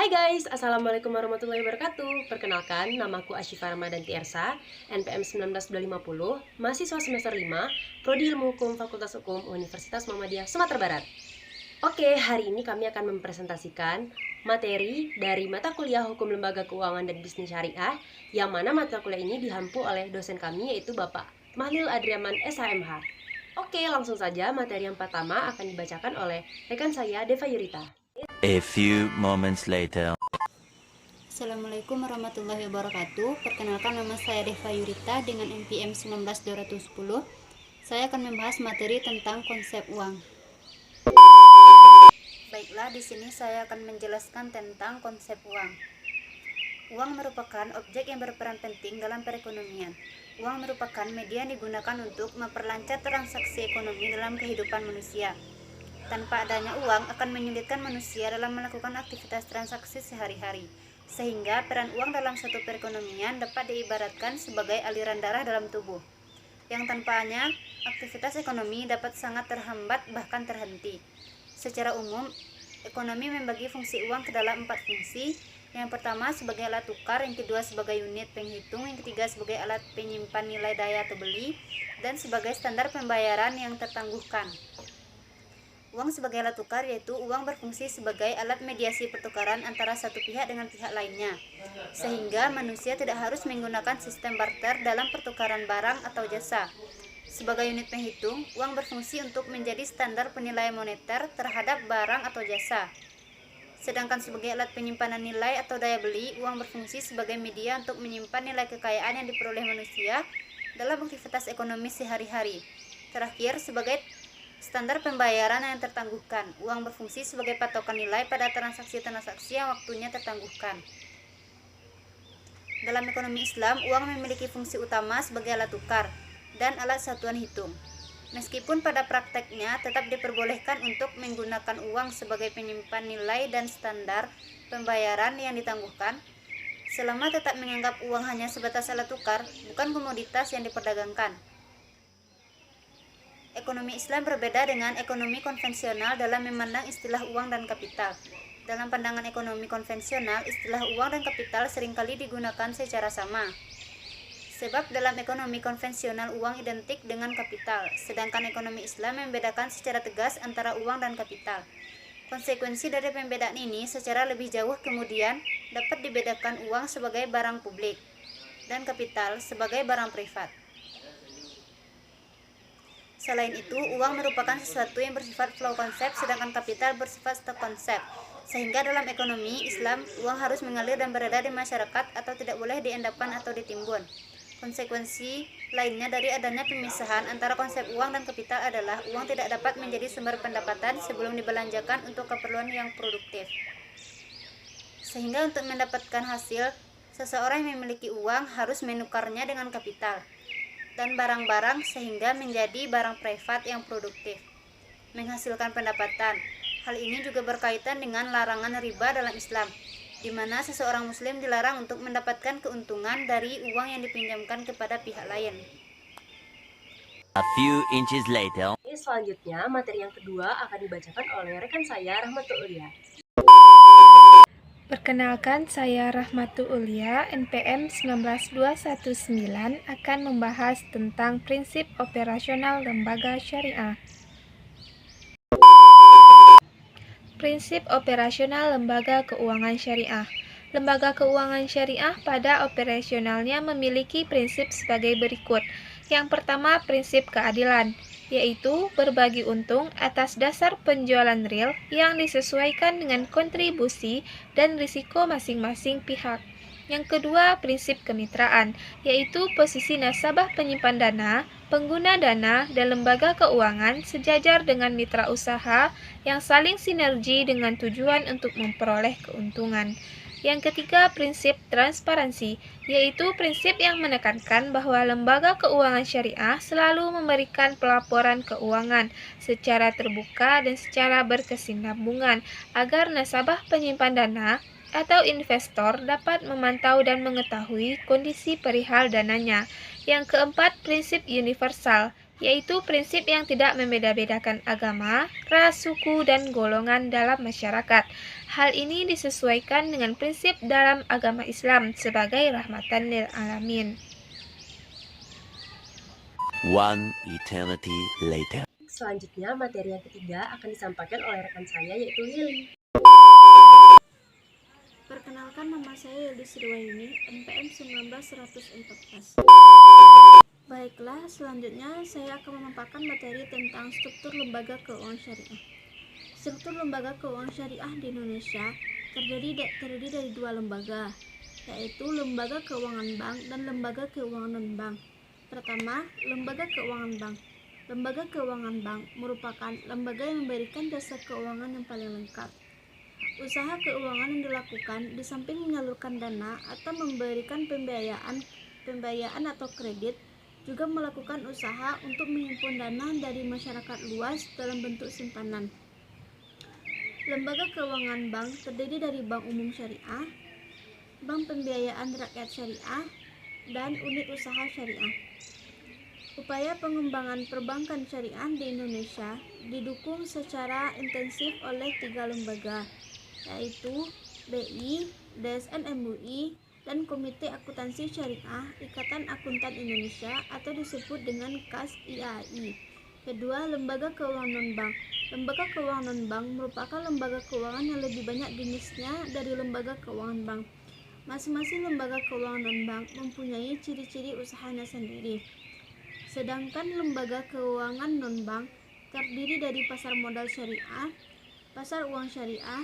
Hai guys, Assalamualaikum warahmatullahi wabarakatuh. Perkenalkan, namaku Asyifa Ramadanti Ersa, NPM 19250, mahasiswa semester 5, Prodi Ilmu Hukum Fakultas Hukum Universitas Muhammadiyah Sumatera Barat. Oke, hari ini kami akan mempresentasikan materi dari mata kuliah Hukum Lembaga Keuangan dan Bisnis Syariah, yang mana mata kuliah ini dihampu oleh dosen kami yaitu Bapak Mahlil Adriaman SHMH. Oke, langsung saja materi yang pertama akan dibacakan oleh rekan saya Deva Yurita. A few moments later. Assalamualaikum warahmatullahi wabarakatuh. Perkenalkan, nama saya Deva Yurita dengan NPM 19210. Saya akan membahas materi tentang konsep uang. Baiklah, di sini saya akan menjelaskan tentang konsep uang. Uang merupakan objek yang berperan penting dalam perekonomian. Uang merupakan media yang digunakan untuk memperlancar transaksi ekonomi dalam kehidupan manusia. Tanpa adanya uang akan menyulitkan manusia dalam melakukan aktivitas transaksi sehari-hari, sehingga peran uang dalam suatu perekonomian dapat diibaratkan sebagai aliran darah dalam tubuh, yang tanpanya aktivitas ekonomi dapat sangat terhambat bahkan terhenti. Secara umum, ekonomi membagi fungsi uang ke dalam 4 fungsi. Yang pertama sebagai alat tukar, yang kedua sebagai unit penghitung, yang ketiga sebagai alat penyimpan nilai daya atau beli, dan sebagai standar pembayaran yang tertangguhkan. Uang sebagai alat tukar yaitu uang berfungsi sebagai alat mediasi pertukaran antara satu pihak dengan pihak lainnya, sehingga manusia tidak harus menggunakan sistem barter dalam pertukaran barang atau jasa. Sebagai unit penghitung, uang berfungsi untuk menjadi standar penilaian moneter terhadap barang atau jasa. Sedangkan sebagai alat penyimpanan nilai atau daya beli, uang berfungsi sebagai media untuk menyimpan nilai kekayaan yang diperoleh manusia dalam aktivitas ekonomi sehari-hari. Terakhir, sebagai standar pembayaran yang tertangguhkan, uang berfungsi sebagai patokan nilai pada transaksi-transaksi yang waktunya tertangguhkan. Dalam ekonomi Islam, uang memiliki fungsi utama sebagai alat tukar dan alat satuan hitung. Meskipun pada prakteknya tetap diperbolehkan untuk menggunakan uang sebagai penyimpan nilai dan standar pembayaran yang ditangguhkan, selama tetap menganggap uang hanya sebatas alat tukar, bukan komoditas yang diperdagangkan. Ekonomi Islam berbeda dengan ekonomi konvensional dalam memandang istilah uang dan kapital. Dalam pandangan ekonomi konvensional, istilah uang dan kapital seringkali digunakan secara sama. Sebab dalam ekonomi konvensional uang identik dengan kapital, sedangkan ekonomi Islam membedakan secara tegas antara uang dan kapital. Konsekuensi dari pembedaan ini secara lebih jauh kemudian dapat dibedakan uang sebagai barang publik dan kapital sebagai barang privat. Selain itu, uang merupakan sesuatu yang bersifat flow konsep, sedangkan kapital bersifat stock konsep. Sehingga dalam ekonomi Islam, uang harus mengalir dan beredar di masyarakat atau tidak boleh diendapan atau ditimbun. Konsekuensi lainnya dari adanya pemisahan antara konsep uang dan kapital adalah uang tidak dapat menjadi sumber pendapatan sebelum dibelanjakan untuk keperluan yang produktif. Sehingga untuk mendapatkan hasil, seseorang yang memiliki uang harus menukarnya dengan kapital dan barang-barang sehingga menjadi barang privat yang produktif, menghasilkan pendapatan. Hal ini juga berkaitan dengan larangan riba dalam Islam, di mana seseorang muslim dilarang untuk mendapatkan keuntungan dari uang yang dipinjamkan kepada pihak lain. A few inches later. Selanjutnya, materi yang kedua akan dibacakan oleh rekan saya Rahmatul Ulia. Perkenalkan, saya Rahmatul Ulia, NPM 19219 akan membahas tentang prinsip operasional lembaga syariah. Prinsip operasional lembaga keuangan syariah. Lembaga keuangan syariah pada operasionalnya memiliki prinsip sebagai berikut. Yang pertama, prinsip keadilan, yaitu berbagi untung atas dasar penjualan real yang disesuaikan dengan kontribusi dan risiko masing-masing pihak. Yang kedua, prinsip kemitraan, yaitu posisi nasabah penyimpan dana, pengguna dana, dan lembaga keuangan sejajar dengan mitra usaha yang saling sinergi dengan tujuan untuk memperoleh keuntungan. Yang ketiga, prinsip transparansi, yaitu prinsip yang menekankan bahwa lembaga keuangan syariah selalu memberikan pelaporan keuangan secara terbuka dan secara berkesinambungan agar nasabah penyimpan dana atau investor dapat memantau dan mengetahui kondisi perihal dananya. Yang keempat, prinsip universal, yaitu prinsip yang tidak membeda-bedakan agama, ras, suku, dan golongan dalam masyarakat. Hal ini disesuaikan dengan prinsip dalam agama Islam sebagai rahmatan lil alamin. One eternity later. Selanjutnya, materi yang ketiga akan disampaikan oleh rekan saya yaitu Lili. Perkenalkan, nama saya Yildiz Ridwaini, NPM 19114. Baiklah, selanjutnya saya akan memaparkan materi tentang struktur lembaga keuangan syariah. Struktur lembaga keuangan syariah di Indonesia terdiri dari dua lembaga, yaitu lembaga keuangan bank dan lembaga keuangan non-bank. Pertama, lembaga keuangan bank. Lembaga keuangan bank merupakan lembaga yang memberikan jasa keuangan yang paling lengkap. Usaha keuangan yang dilakukan di samping menyalurkan dana atau memberikan pembiayaan atau kredit, juga melakukan usaha untuk menghimpun dana dari masyarakat luas dalam bentuk simpanan. Lembaga keuangan bank terdiri dari bank umum syariah, bank pembiayaan rakyat syariah, dan unit usaha syariah. Upaya pengembangan perbankan syariah di Indonesia didukung secara intensif oleh 3 lembaga, yaitu BI, DSN MUI, dan Komite Akuntansi Syariah Ikatan Akuntan Indonesia atau disebut dengan KAS IAI. Kedua, lembaga keuangan non-bank. Lembaga keuangan non-bank merupakan lembaga keuangan yang lebih banyak jenisnya dari lembaga keuangan bank. Masing-masing lembaga keuangan non-bank mempunyai ciri-ciri usahanya sendiri. Sedangkan lembaga keuangan non-bank terdiri dari pasar modal syariah, pasar uang syariah,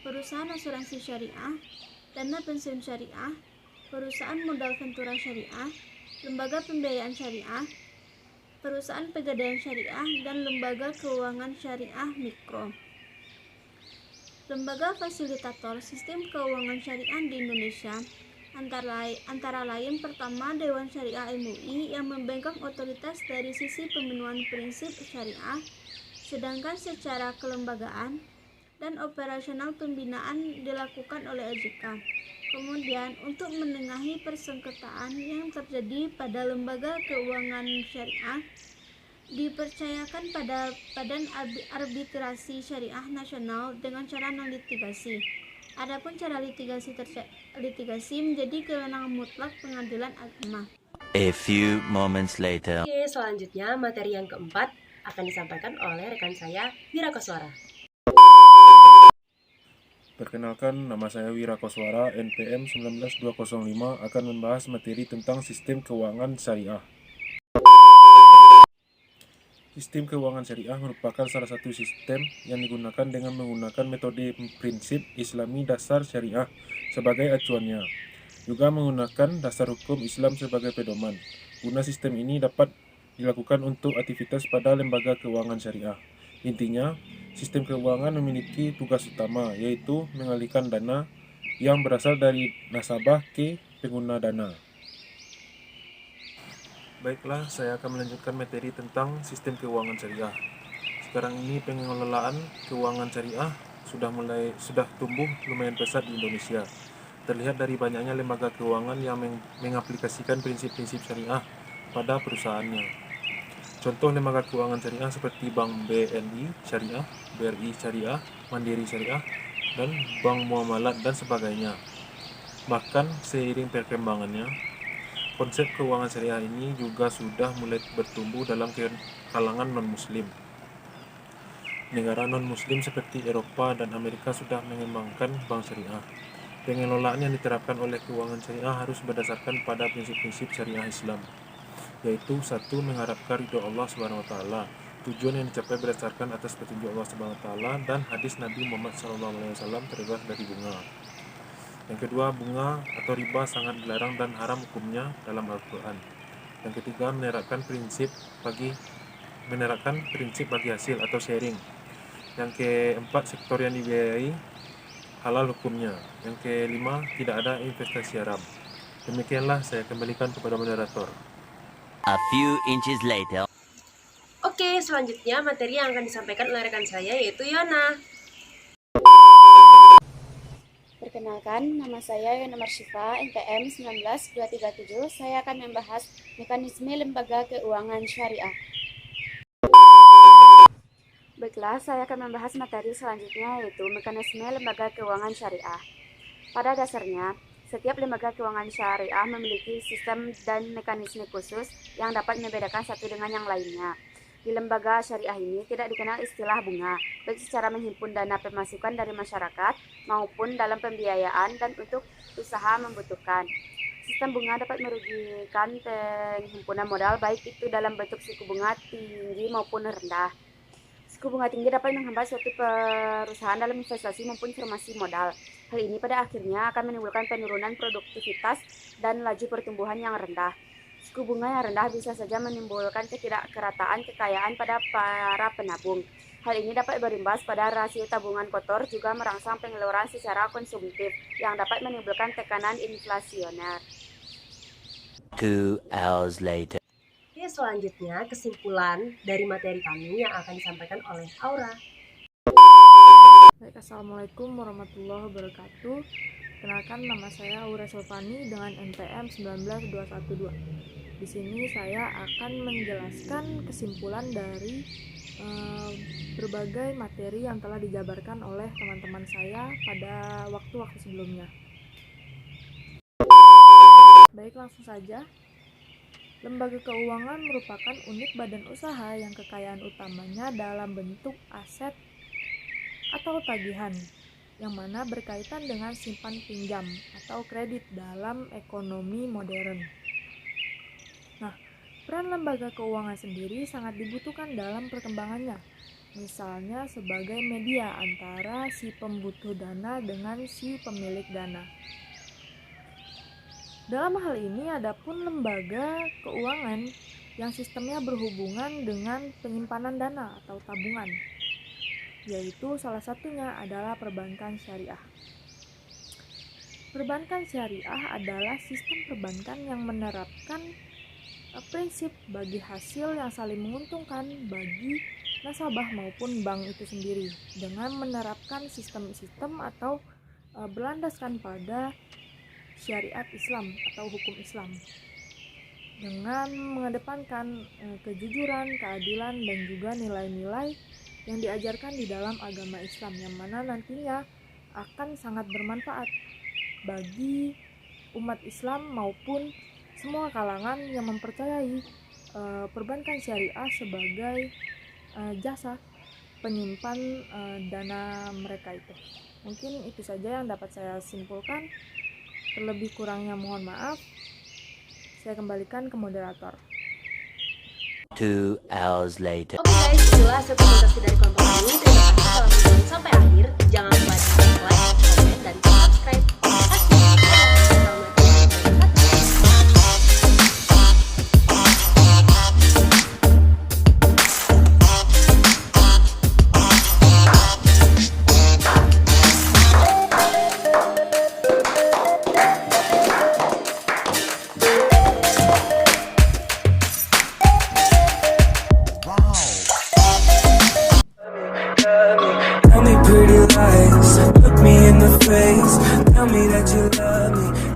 perusahaan asuransi syariah, dana pensiun syariah, perusahaan modal ventura syariah, lembaga pembiayaan syariah, perusahaan pegadaian syariah, dan lembaga keuangan syariah mikro. Lembaga fasilitator sistem keuangan syariah di Indonesia antara lain pertama, Dewan Syariah MUI yang memegang otoritas dari sisi pemenuhan prinsip syariah, sedangkan secara kelembagaan dan operasional pembinaan dilakukan oleh OJK. Kemudian, untuk menengahi persengketaan yang terjadi pada lembaga keuangan syariah, dipercayakan pada Badan Arbitrasi Syariah Nasional dengan cara non-litigasi. Adapun cara litigasi menjadi kewenangan mutlak pengadilan agama. A few moments later. Oke, selanjutnya materi yang keempat akan disampaikan oleh rekan saya Wira Koswara. Perkenalkan, nama saya Wira Koswara, NPM 19205 akan membahas materi tentang sistem keuangan syariah. Sistem keuangan syariah merupakan salah satu sistem yang digunakan dengan menggunakan metode prinsip Islami dasar syariah sebagai acuannya, juga menggunakan dasar hukum Islam sebagai pedoman. Guna sistem ini dapat dilakukan untuk aktivitas pada lembaga keuangan syariah. Intinya, sistem keuangan memiliki tugas utama, yaitu mengalihkan dana yang berasal dari nasabah ke pengguna dana. Baiklah, saya akan melanjutkan materi tentang sistem keuangan syariah. Sekarang ini pengelolaan keuangan syariah sudah tumbuh lumayan pesat di Indonesia. Terlihat dari banyaknya lembaga keuangan yang mengaplikasikan prinsip-prinsip syariah pada perusahaannya. Contoh lembaga keuangan syariah seperti Bank BNI Syariah, BRI Syariah, Mandiri Syariah, dan Bank Muamalat dan sebagainya. Bahkan seiring perkembangannya, konsep keuangan syariah ini juga sudah mulai bertumbuh dalam kalangan non-muslim. Negara non-muslim seperti Eropa dan Amerika sudah mengembangkan bank syariah. Pengelolaan yang diterapkan oleh keuangan syariah harus berdasarkan pada prinsip-prinsip syariah Islam, yaitu satu, mengharapkan ridho Allah SWT, tujuan yang dicapai berdasarkan atas petunjuk Allah SWT dan hadis Nabi Muhammad SAW terbebas dari bunga. Yang kedua, bunga atau riba sangat dilarang dan haram hukumnya dalam Al-Quran. Yang ketiga, menerapkan prinsip bagi hasil atau sharing. Yang keempat, sektor yang dibiayai halal hukumnya. Yang kelima, tidak ada investasi haram. Demikianlah, saya kembalikan kepada moderator. A few inches later. Oke, selanjutnya materi yang akan disampaikan oleh rekan saya yaitu Yona. Perkenalkan, nama saya Yona Marsyifa, NPM 19237. Saya akan membahas mekanisme lembaga keuangan syariah. Baiklah, saya akan membahas materi selanjutnya yaitu mekanisme lembaga keuangan syariah. Pada dasarnya, setiap lembaga keuangan syariah memiliki sistem dan mekanisme khusus yang dapat membedakan satu dengan yang lainnya. Di lembaga syariah ini tidak dikenal istilah bunga, baik secara menghimpun dana pemasukan dari masyarakat maupun dalam pembiayaan dan untuk usaha membutuhkan. Sistem bunga dapat merugikan penghimpunan modal baik itu dalam bentuk suku bunga tinggi maupun rendah. Suku bunga tinggi dapat menghambat suatu perusahaan dalam investasi maupun formasi modal. Hal ini pada akhirnya akan menimbulkan penurunan produktivitas dan laju pertumbuhan yang rendah. Suku bunga yang rendah bisa saja menimbulkan ketidakkerataan kekayaan pada para penabung. Hal ini dapat berimbas pada rasio tabungan kotor, juga merangsang pengeluaran secara konsumtif yang dapat menimbulkan tekanan inflasioner. 2 hours later. Oke, selanjutnya kesimpulan dari materi kami yang akan disampaikan oleh Aura. Baik, Assalamualaikum warahmatullahi wabarakatuh. Kenalkan, nama saya Aura Sofani dengan NPM 19212. Di sini saya akan menjelaskan kesimpulan dari berbagai materi yang telah dijabarkan oleh teman-teman saya pada waktu-waktu sebelumnya. Baik, langsung saja. Lembaga keuangan merupakan unit badan usaha yang kekayaan utamanya dalam bentuk aset atau tagihan, yang mana berkaitan dengan simpan pinjam atau kredit dalam ekonomi modern. Nah, peran lembaga keuangan sendiri sangat dibutuhkan dalam perkembangannya, misalnya sebagai media antara si pembutuh dana dengan si pemilik dana. Dalam hal ini, adapun lembaga keuangan yang sistemnya berhubungan dengan penyimpanan dana atau tabungan, yaitu salah satunya adalah perbankan syariah. Perbankan syariah adalah sistem perbankan yang menerapkan prinsip bagi hasil yang saling menguntungkan bagi nasabah maupun bank itu sendiri, dengan menerapkan sistem-sistem atau berlandaskan pada syariat Islam atau hukum Islam, dengan mengedepankan kejujuran, keadilan, dan juga nilai-nilai yang diajarkan di dalam agama Islam, yang mana nantinya akan sangat bermanfaat bagi umat Islam maupun semua kalangan yang mempercayai perbankan syariah sebagai jasa penyimpan dana mereka itu. Mungkin itu saja yang dapat saya simpulkan. Terlebih kurangnya mohon maaf. Saya kembalikan ke moderator. 2 hours later. Oke guys, itulah hasil presentasi dari kelompok ini. Terima kasih telah menonton sampai akhir. Jangan lupa like, komen, dan subscribe. Tell me pretty lies, look me in the face, tell me that you love me.